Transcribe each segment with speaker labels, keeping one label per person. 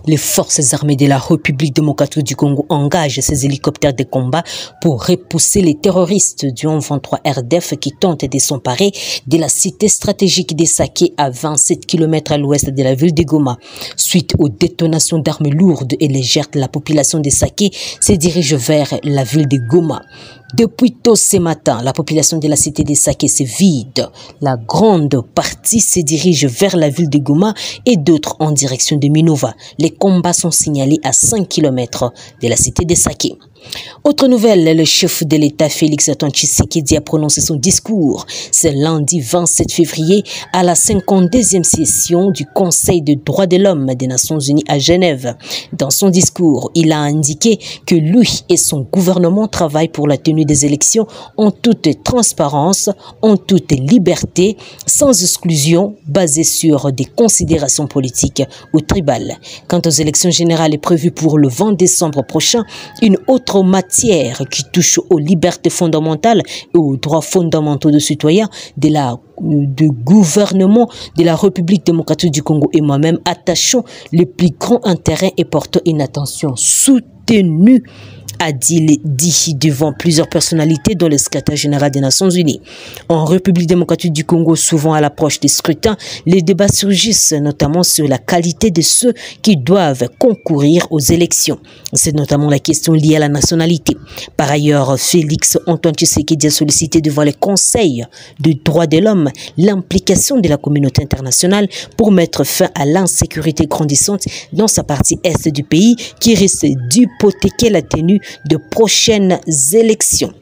Speaker 1: Les forces armées de la République démocratique du Congo engagent ces hélicoptères de combat pour repousser les terroristes du 23 RDF qui tentent de s'emparer de la cité stratégique de Saké à 27 km à l'ouest de la ville de Goma. Suite aux détonations d'armes lourdes et légères, la population de Saké se dirige vers la ville de Goma. Depuis tôt ce matin, la population de la cité de Saké se vide. La grande partie se dirige vers la ville de Goma et d'autres en direction de Minova. Les combats sont signalés à 5 km de la cité de Saké. Autre nouvelle, le chef de l'État Félix Antoine Tshisekedi a prononcé son discours ce lundi 27 février à la 52e session du Conseil des droits de l'homme des Nations Unies à Genève. Dans son discours, il a indiqué que lui et son gouvernement travaillent pour la tenue des élections en toute transparence, en toute liberté, sans exclusion, basée sur des considérations politiques ou tribales. Quant aux élections générales prévues pour le 20 décembre prochain, une autre matière qui touche aux libertés fondamentales et aux droits fondamentaux des citoyens du gouvernement de la République démocratique du Congo et moi-même attachons le plus grand intérêt et portons une attention soutenue, a dit devant plusieurs personnalités dont le secrétaire général des Nations Unies. En République démocratique du Congo, souvent à l'approche des scrutins, les débats surgissent notamment sur la qualité de ceux qui doivent concourir aux élections. C'est notamment la question liée à la nationalité. Par ailleurs, Félix Antoine Tshisekedi a sollicité devant le Conseil des droits de l'homme l'implication de la communauté internationale pour mettre fin à l'insécurité grandissante dans sa partie est du pays qui risque d'hypothéquer la tenue de prochaines élections.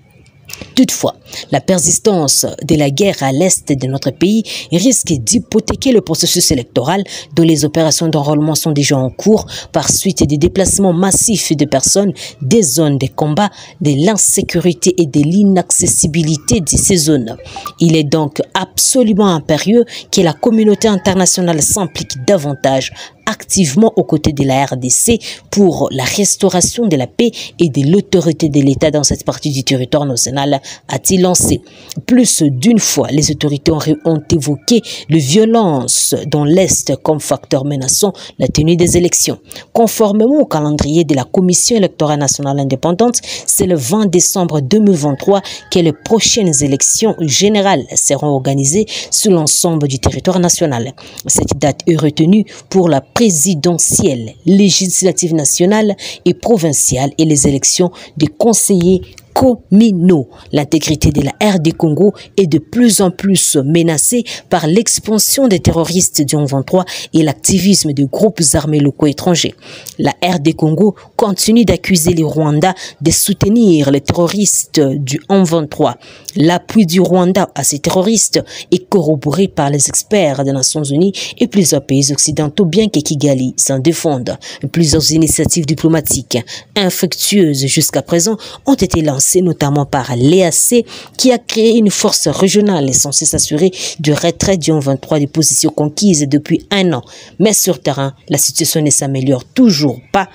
Speaker 1: Toutefois, la persistance de la guerre à l'est de notre pays risque d'hypothéquer le processus électoral dont les opérations d'enrôlement sont déjà en cours par suite des déplacements massifs de personnes des zones de combat, de l'insécurité et de l'inaccessibilité de ces zones. Il est donc absolument impérieux que la communauté internationale s'implique davantage activement aux côtés de la RDC pour la restauration de la paix et de l'autorité de l'État dans cette partie du territoire national, a-t-il lancé. Plus d'une fois, les autorités ont évoqué les violences dans l'Est comme facteur menaçant la tenue des élections. Conformément au calendrier de la Commission électorale nationale indépendante, c'est le 20 décembre 2023 que les prochaines élections générales seront organisées sur l'ensemble du territoire national. Cette date est retenue pour la présidentielle, législative nationale et provinciale et les élections des conseillers communaux. L'intégrité de la RD Congo est de plus en plus menacée par l'expansion des terroristes du 23 et l'activisme de groupes armés locaux étrangers. La RD Congo continue d'accuser les Rwandais de soutenir les terroristes du 23. L'appui du Rwanda à ces terroristes est corroboré par les experts des Nations Unies et plusieurs pays occidentaux, bien que Kigali s'en défende. Plusieurs initiatives diplomatiques infructueuses jusqu'à présent ont été lancées, notamment par l'EAC qui a créé une force régionale censée s'assurer du retrait du 23 des positions conquises depuis un an. Mais sur terrain, la situation ne s'améliore toujours pas.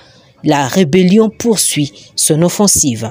Speaker 1: La rébellion poursuit son offensive.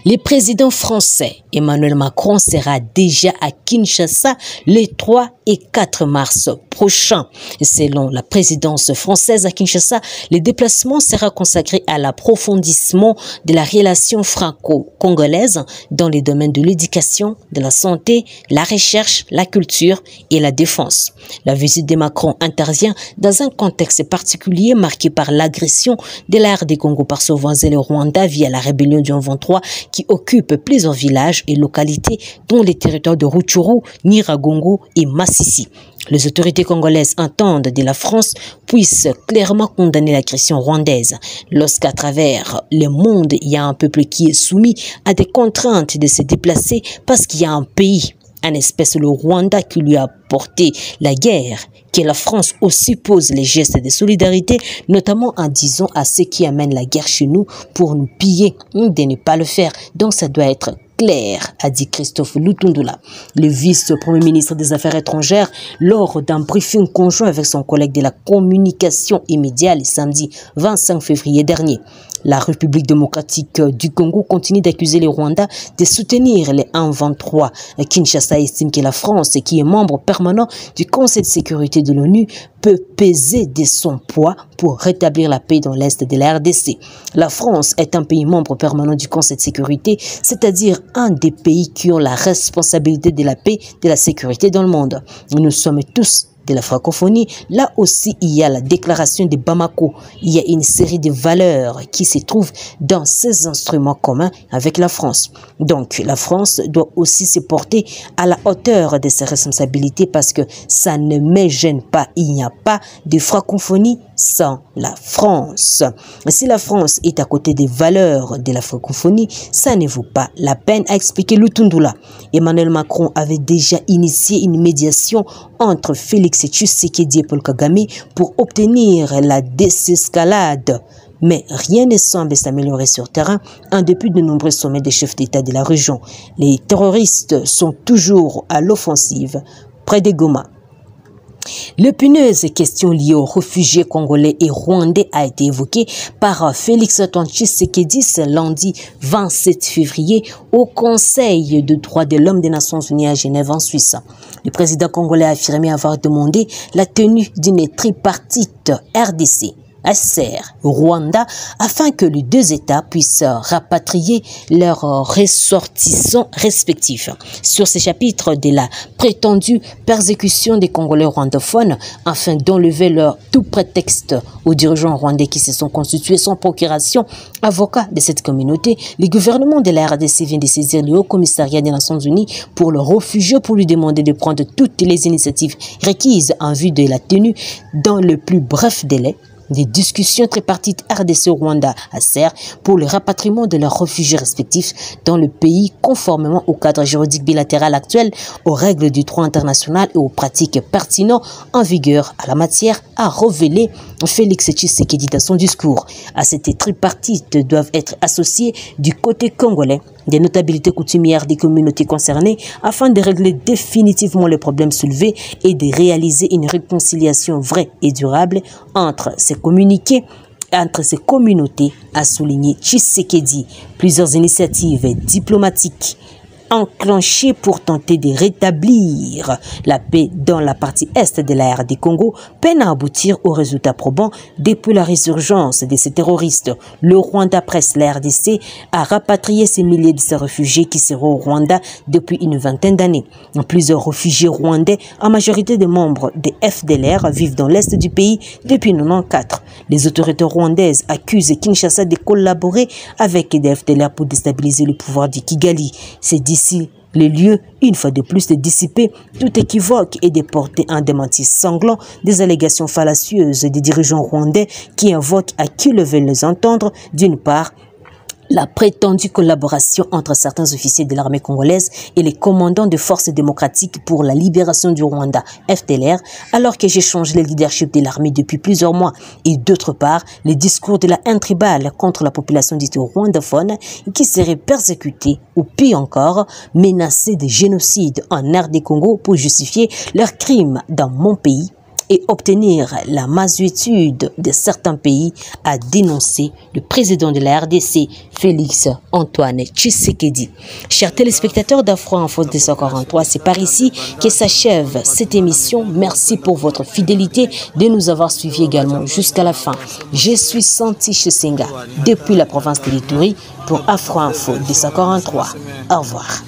Speaker 1: Le président français Emmanuel Macron sera déjà à Kinshasa les 3 et 4 mars prochains. Selon la présidence française à Kinshasa, le déplacement sera consacré à l'approfondissement de la relation franco-congolaise dans les domaines de l'éducation, de la santé, la recherche, la culture et la défense. La visite de Macron intervient dans un contexte particulier marqué par l'agression de la RD Congo par son voisin le Rwanda via la rébellion du 23 qui occupe plusieurs villages et localités dont les territoires de Rutshuru, Nyiragongo et Massissi. Les autorités congolaises entendent de la France puissent clairement condamner l'agression rwandaise. Lorsqu'à travers le monde, il y a un peuple qui est soumis à des contraintes de se déplacer parce qu'il y a un pays, un espèce le Rwanda qui lui a porté la guerre, que la France aussi pose les gestes de solidarité, notamment en disant à ceux qui amènent la guerre chez nous pour nous piller de ne pas le faire. Donc ça doit être clair, a dit Christophe Lutundula, le vice-premier ministre des Affaires étrangères, lors d'un briefing conjoint avec son collègue de la communication immédiate le samedi 25 février dernier. La République démocratique du Congo continue d'accuser les Rwandais de soutenir les 1-23. Kinshasa estime que la France, qui est membre permanent du Conseil de sécurité de l'ONU, peut peser de son poids pour rétablir la paix dans l'Est de la RDC. La France est un pays membre permanent du Conseil de sécurité, c'est-à-dire un des pays qui ont la responsabilité de la paix et de la sécurité dans le monde. Nous sommes tous de la francophonie. Là aussi, il y a la déclaration de Bamako. Il y a une série de valeurs qui se trouvent dans ces instruments communs avec la France. Donc, la France doit aussi se porter à la hauteur de ses responsabilités parce que ça ne me gêne pas. Il n'y a pas de francophonie sans la France. Si la France est à côté des valeurs de la francophonie, ça ne vaut pas la peine à expliquer Lutundula. Emmanuel Macron avait déjà initié une médiation entre Félix Tshisekedi et Paul Kagame pour obtenir la désescalade. Mais rien ne semble s'améliorer sur terrain en dépit de nombreux sommets des chefs d'État de la région. Les terroristes sont toujours à l'offensive près de Goma. L'épineuse question liée aux réfugiés congolais et rwandais a été évoquée par Félix Antoine Tshisekedi ce lundi 27 février au Conseil des droits de l'homme des Nations Unies à Genève en Suisse. Le président congolais a affirmé avoir demandé la tenue d'une tripartite RDC, HCR, Rwanda, afin que les deux États puissent rapatrier leurs ressortissants respectifs. Sur ce chapitre de la prétendue persécution des Congolais rwandophones, afin d'enlever leur tout prétexte aux dirigeants rwandais qui se sont constitués sans procuration, avocats de cette communauté, le gouvernement de la RDC vient de saisir le Haut-Commissariat des Nations Unies pour le réfugié pour lui demander de prendre toutes les initiatives requises en vue de la tenue dans le plus bref délai des discussions tripartites RDC-Rwanda HCR pour le rapatriement de leurs réfugiés respectifs dans le pays conformément au cadre juridique bilatéral actuel, aux règles du droit international et aux pratiques pertinentes en vigueur à la matière, a révélé Félix Tshisekedi dans son discours. À cette tripartite doivent être associés du côté congolais des notabilités coutumières des communautés concernées afin de régler définitivement les problèmes soulevés et de réaliser une réconciliation vraie et durable entre ces communautés, a souligné Tshisekedi. Plusieurs initiatives diplomatiques enclenchées pour tenter de rétablir la paix dans la partie est de la RD Congo peinent à aboutir aux résultats probants depuis la résurgence de ces terroristes. Le Rwanda presse la RDC à rapatrier ces milliers de ces réfugiés qui seront au Rwanda depuis une vingtaine d'années. Plusieurs réfugiés rwandais, en majorité des membres des FDLR, vivent dans l'est du pays depuis 1994. Les autorités rwandaises accusent Kinshasa de collaborer avec des FDLR pour déstabiliser le pouvoir de Kigali. C'est d'ici les lieux, une fois de plus, de dissiper tout équivoque et de porter un démenti sanglant des allégations fallacieuses des dirigeants rwandais qui invoquent à qui le veulent les entendre, d'une part, la prétendue collaboration entre certains officiers de l'armée congolaise et les commandants de forces démocratiques pour la libération du Rwanda, FDLR, alors que j'ai changé le leadership de l'armée depuis plusieurs mois, et d'autre part, les discours de la haine tribale contre la population dite rwandophone qui serait persécutée ou pire encore, menacée de génocide en RD Congo pour justifier leurs crimes dans mon pays et obtenir la mansuétude de certains pays, a dénoncé le président de la RDC, Félix Antoine Tshisekedi. Chers téléspectateurs d'Afro Info 243, c'est par ici que s'achève cette émission. Merci pour votre fidélité de nous avoir suivis également jusqu'à la fin. Je suis Santi Chesenga depuis la province de l'Ituri pour Afro Info 243. Au revoir.